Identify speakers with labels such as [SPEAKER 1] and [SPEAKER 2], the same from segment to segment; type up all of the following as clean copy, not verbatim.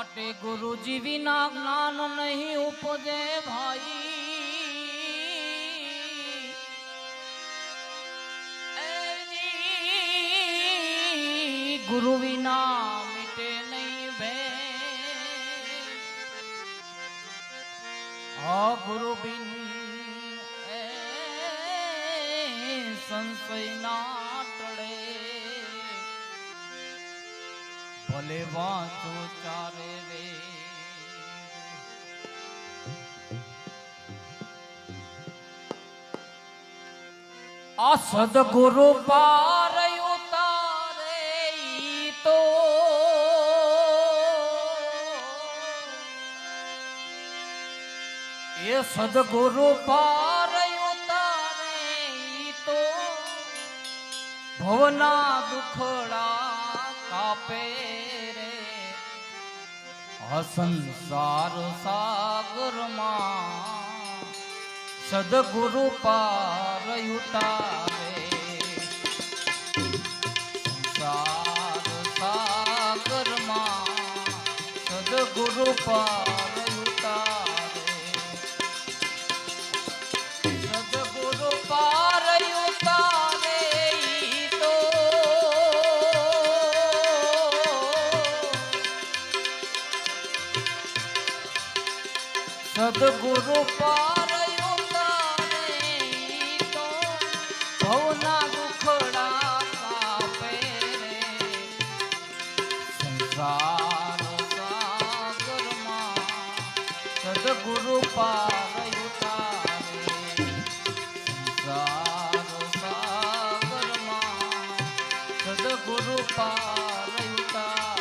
[SPEAKER 1] માટે ગુરુજી વિના જ્ઞાન નહીં ઉપજે ભાઈ ગુરુ વિના મિટે નહીં ભે ગુરુ બિન સંશય ના ટળે ભલે વાંચો ચારે રે આ સદગુરુ પાર ઉતારે તો એ સદગુરુ પાર ઉતારે તો ભવના દુખડા કાપે રે સંસાર સાગરમાં સદગુરુ પાર ઉતારે સંસાર સાગરમાં સદગુરુ પાર ઉતારે સદગુરુ પાર ઉતારે તો સદગુરુ પાર સદગુરુ પાર ઉતારે સંસાર સાગરમાં સદગુરુ પાર ઉતારે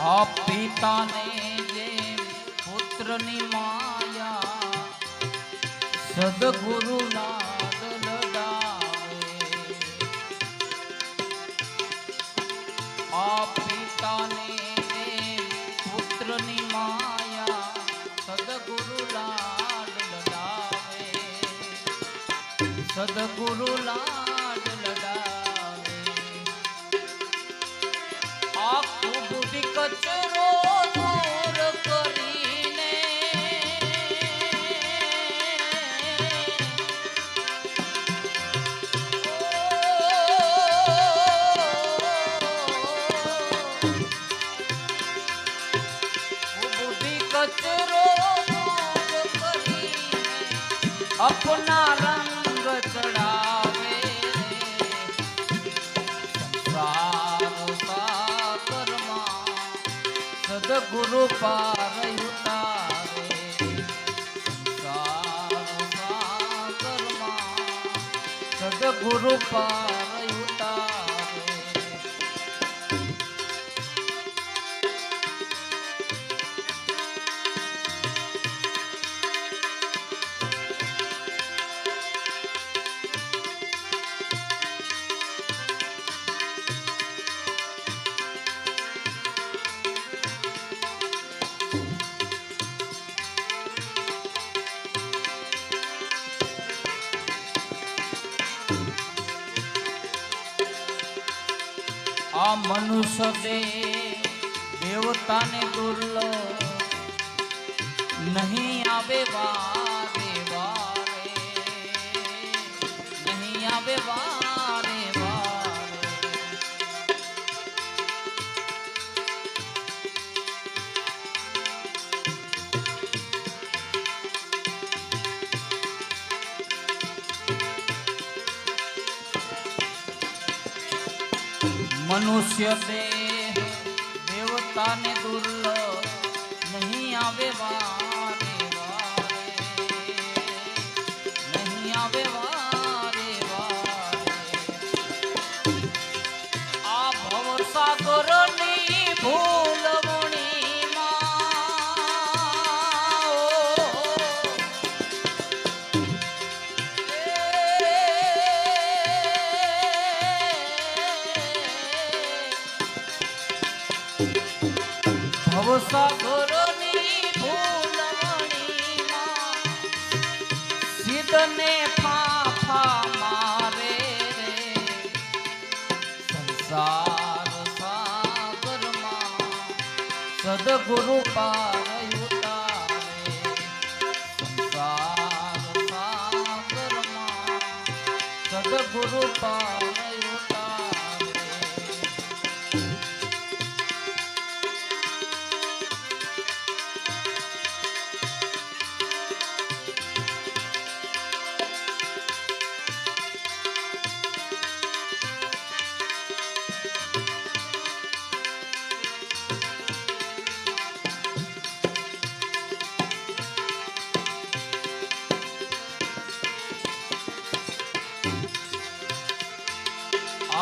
[SPEAKER 1] આ પિતાને જેમ પુત્રની માયા સદગુરુ લાડ લડાવે આ પિતાને જેમ પુત્રની માયા સદગુરુ લાડ લડાવે સદગુરુ લાડ લડાવે આખું બુદ્ધિ કચરો દૂર કરીને બુદ્ધિ કચરો દૂર કરીને અપના રંગ ચડાવે સદગુરુ પાર ઉતારે સંસાર સાગરમાં સદગુરુ પાર ઉતારે આ મનુષ્ય દેવતાને દુર્લભ નહીં આવે વારે વારે નહીં આવે વારે વારે મનુષ્ય દેવતાને દુર્લભ નહીં આવે વારે વારે નહીં આવે વારે વારે આ ભવસાગરની ભૂલવણીમાં ભવસાગરની ફૂલવણીમાં સિદ્ધને ફાફા મારે રે સંસાર સાગરમાં સદગુરુ પાર ઉતારે સંસાર સાગરમાં સદગુરુ પાર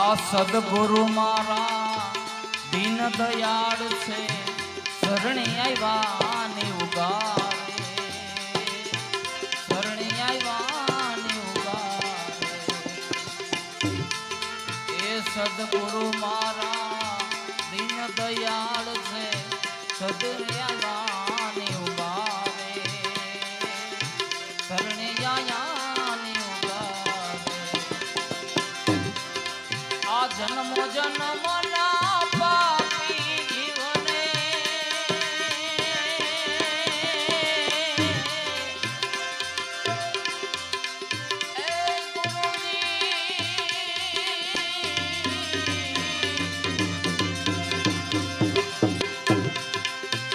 [SPEAKER 1] આ સદગુરુ મારા દીન દયાળ છે શરણે આવ્યા ને ઉગારે શરણે આવ્યા ને ઉગારે એ સદગુરુ મારા દીન દયાળ છે શરણે આવ્યા ને ઉગારે શરણે આવ્યા ને જન્મો જન્મના પાપી જીવને એ ગુરુજી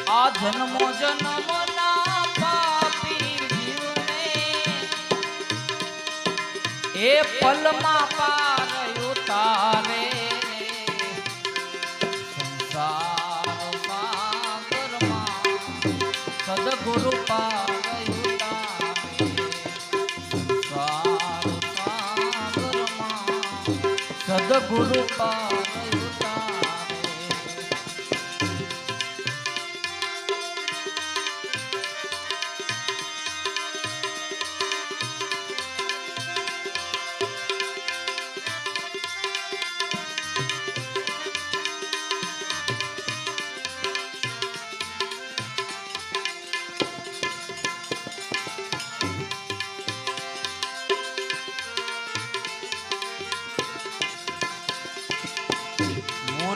[SPEAKER 1] આ જન્મો જન્મના પાપી જીવને એ પલમાં પાર તારે સંસાર સાગરમાં સદગુરુ પાર ઉતારે સંસાર સાગરમાં સદગુરુ પાર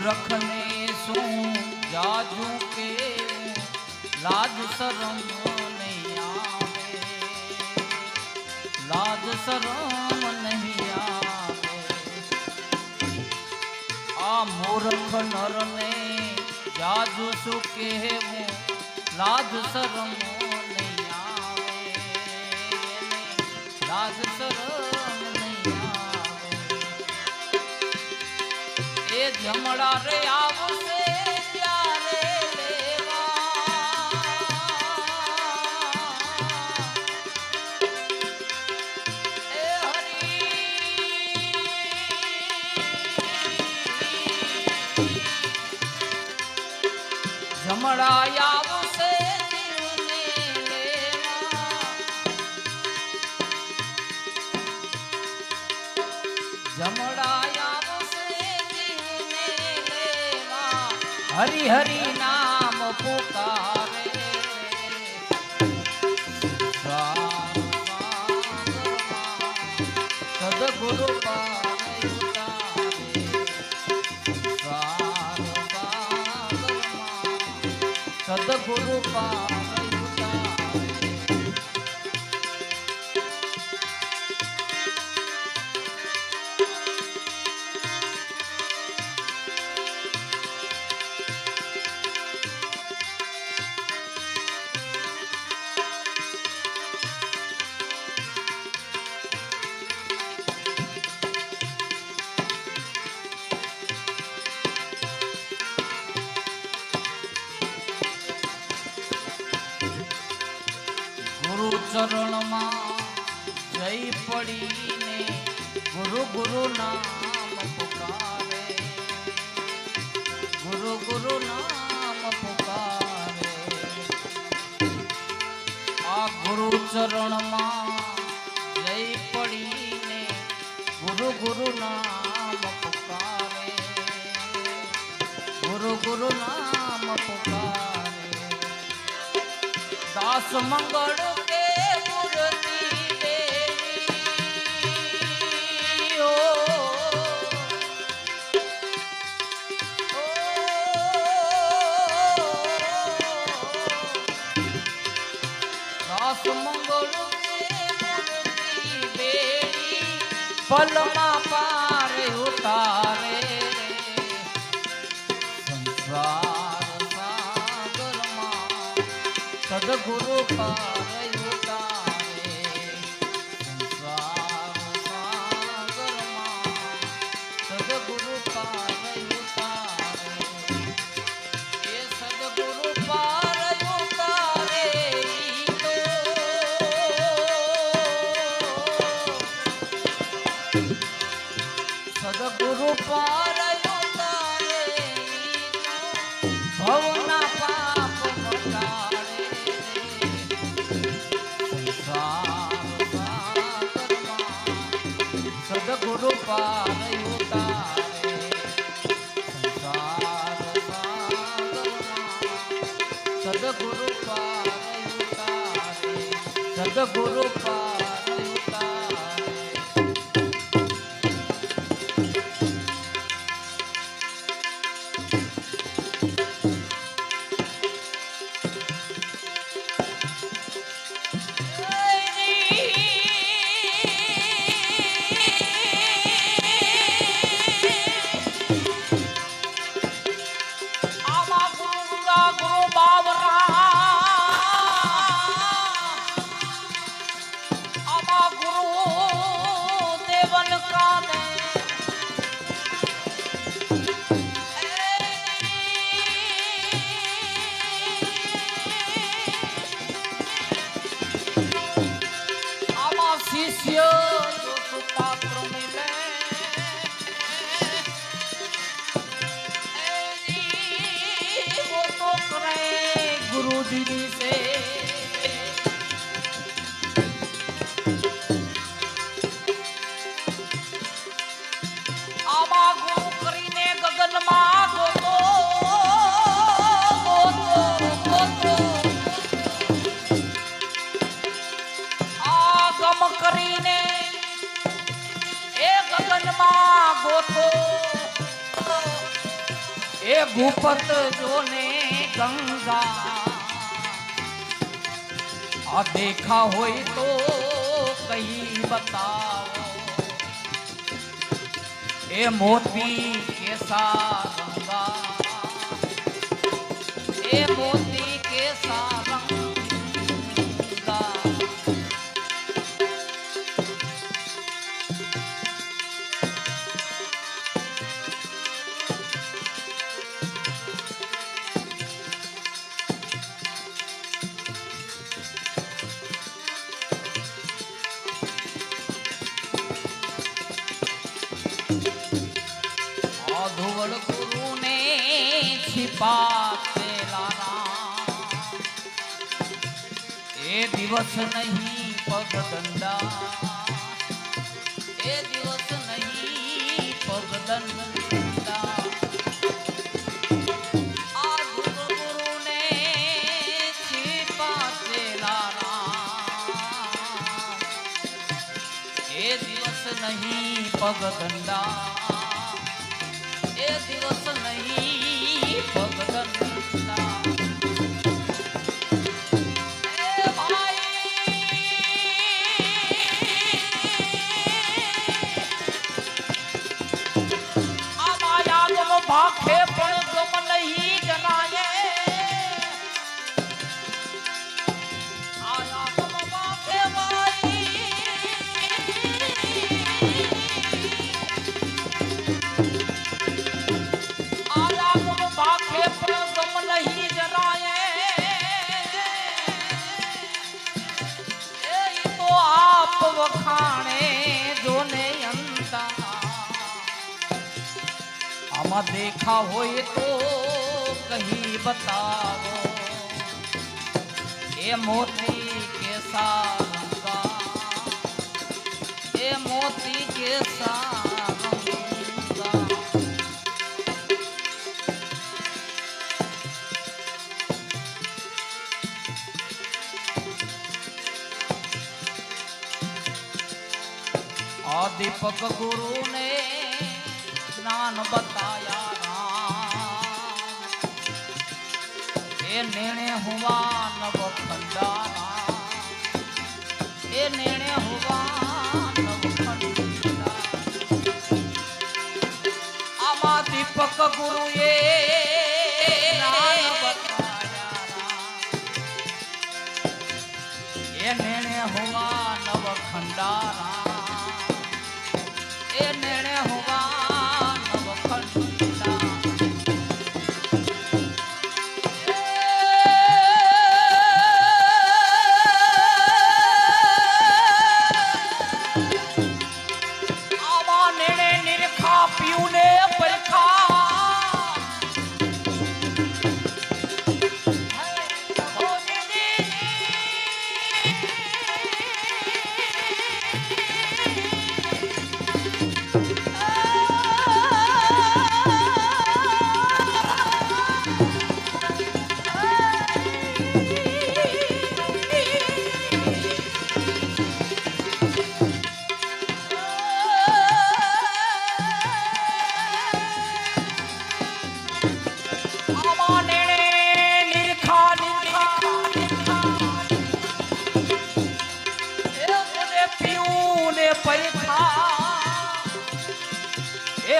[SPEAKER 1] મૂર્ખને શું જાજુ કે લાજ શરમ નહીં આવે લાજ શરમ નહીં આવે આ મૂર્ખ નરને જાજુ શું કહેવું લાજ શરમ નહીં આવે લાજ શરમ નહીં આવે એ જમણા રે આવશે ત્યારે લેવા એ હરી જમણા આવશે જીવને લેવા જમણા હરિ હરિ નામ પુકારે સદગુરુ પાર ઉતારે સદગુરુ પાર ચરણમાં જઈ પડીને ગુરુ ગુરુ નામ પુકારે ગુરુ ગુરુ નામ પુકારે આ ગુરુ ચરણમાં જઈ પડીને ગુરુ ગુરુ નામ પુકારે गुरु गुरु नाम पुकारे दास मंगल के मूर्ति देवी ओ दास मंगल पलमा पार उतारे संसार सागर मां सदगुरु पार उतारे संसार सागर मां सदगुरु पार उतारे ये सदगुरु पार उतारे सदगुरु पार उतारे भवना पाप मटारे संसार सागर मां सदगुरु पार उतारे संसार सागर मां सदगुरु पार उतारे सदगुरु पार गुरु दीदी से आमा गुरु करीने गगन मां गोतो आगम करीने ए गगन मां गोतो ए भूपत जोने गंगा आ देखा होई तो कहीं बताओ ए मोती कैसा रंगा ए मोती कैसा रंगा धुवल गुरु ने छिपा के लाना ए दिवस नहीं पग दंडा ए दिवस नहीं पग दंडा गुरु ने छिपा के लाना ए दिवस नहीं पग दंडा ए दिवस नहीं भगदंडा ए भाई आमाया तुम भाखे पण तुम नहीं जनाए आया तुम भाखे भाई वखाणे जोने अंता आमा देखा होए तो कहीं बताओ ए मोती के सारंगा ए मोती के सारंगा दीपक गुरु ने ज्ञान बताया राम, ये निर्णय हुआ नव खंडारा, ये निर्णय हुआ नव खंडारा। आमा दीपक गुरु ये ज्ञान बताया राम, ये निर्णय हुआ नव खंडारा, ये निर्णय हुआ नव खंडारा। आवा निर्णय निरखा पीऊ ने परखा,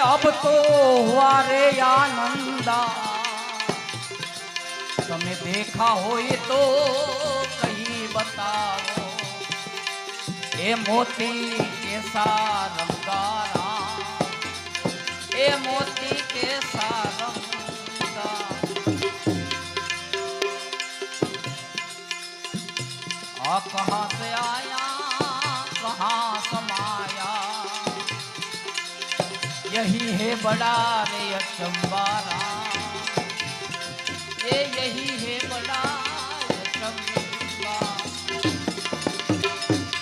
[SPEAKER 1] अब तो हुआ रे आनंदा, तुम्हें देखा हो ये तो कहीं बताओ, ए मोती कैसा रंगारा, ए मोती कैसा रंगा। आ कहाँ से आया कहाँ समाया, यही है बड़ा रे अचंबारा, ये यही है बड़ा अचंबा।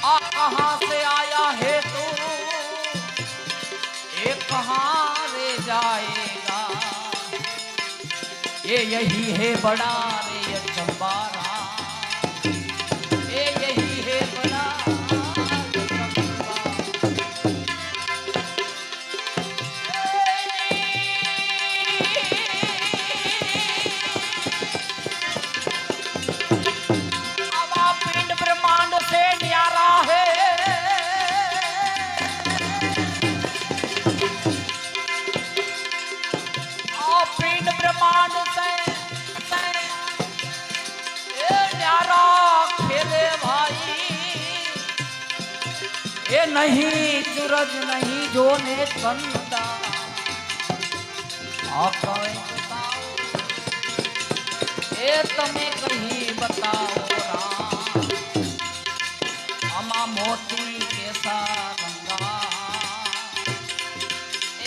[SPEAKER 1] आ कहाँ से आया है तू, ये कहाँ रे जाएगा, ये यही है बड़ा रे अचंबारा, ये यही है बड़ा ये नहीं सूरज नहीं जो ने कंदा। आप बताओ ये तमें कहीं बताओ राम, अमा मोती कैसा रंगा,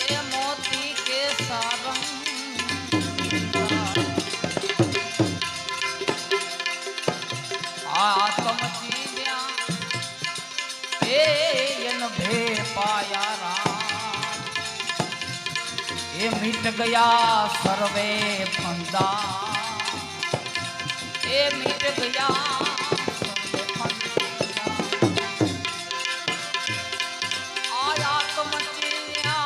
[SPEAKER 1] ये मोती कैसा रंगा। आत्म जीव्या भे पाया राम, ये मिट गया सर्वे फंदा, ये मिट गया सर्वे फंदा। आया तुम चिया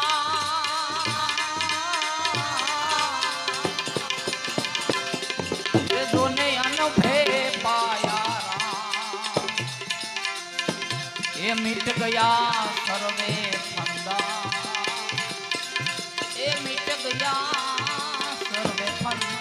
[SPEAKER 1] ये दोने अनभे पाया राम, ये मिट गया सर्वे फंदा, ये मिट गया सर्वे फंदा।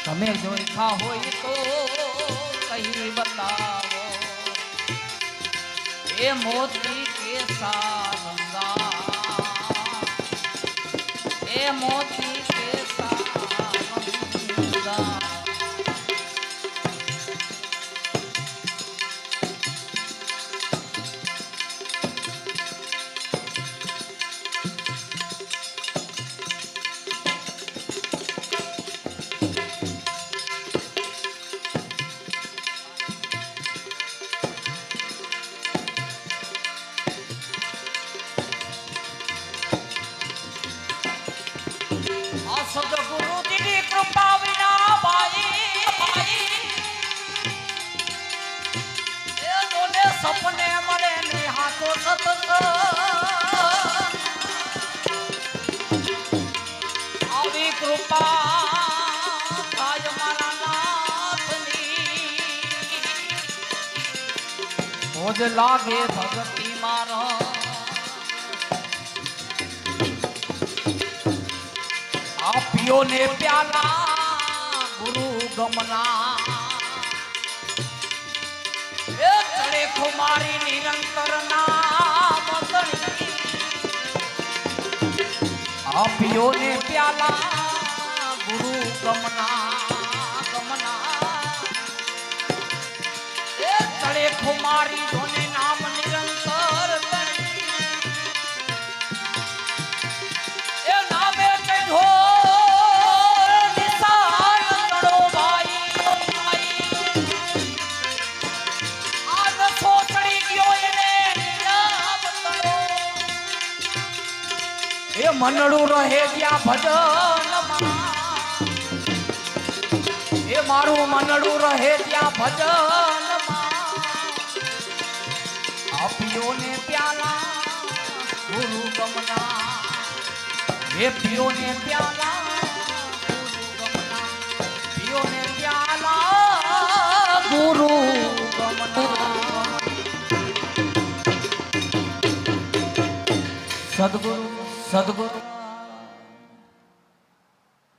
[SPEAKER 1] તમે જોઈખા હોય તો કઈ બતાવો, એ મોતી કેસા રંગા, એ મોતી કે સાવંગા સદગુરુજીની કૃપા વિના ભાઈ એ જોને સપને મળે નિહાતો સતત આવી કૃપા થાય મારા નાથની ભોજ લાગે ભગતી મારા पियो ने प्याला गुरु गमना ए चढ़े खुमारी निरंतर नाम गणी आ पियो ने प्याला गुरु गमना ए चढ़े खुमारी जोने नाम निरंतर गणी ए नामे चढ़ो મનડું રહે ત્યાં ભજનમાં એ મારું મનડું રહે ત્યાં ભજનમાં આપીઓ ને પ્યાલા ગુરુ ગમના એ પીઓ ને પ્યાલા ગુરુ ગમના પીઓ ને પ્યાલા ગુરુ ગમના સદગુરુ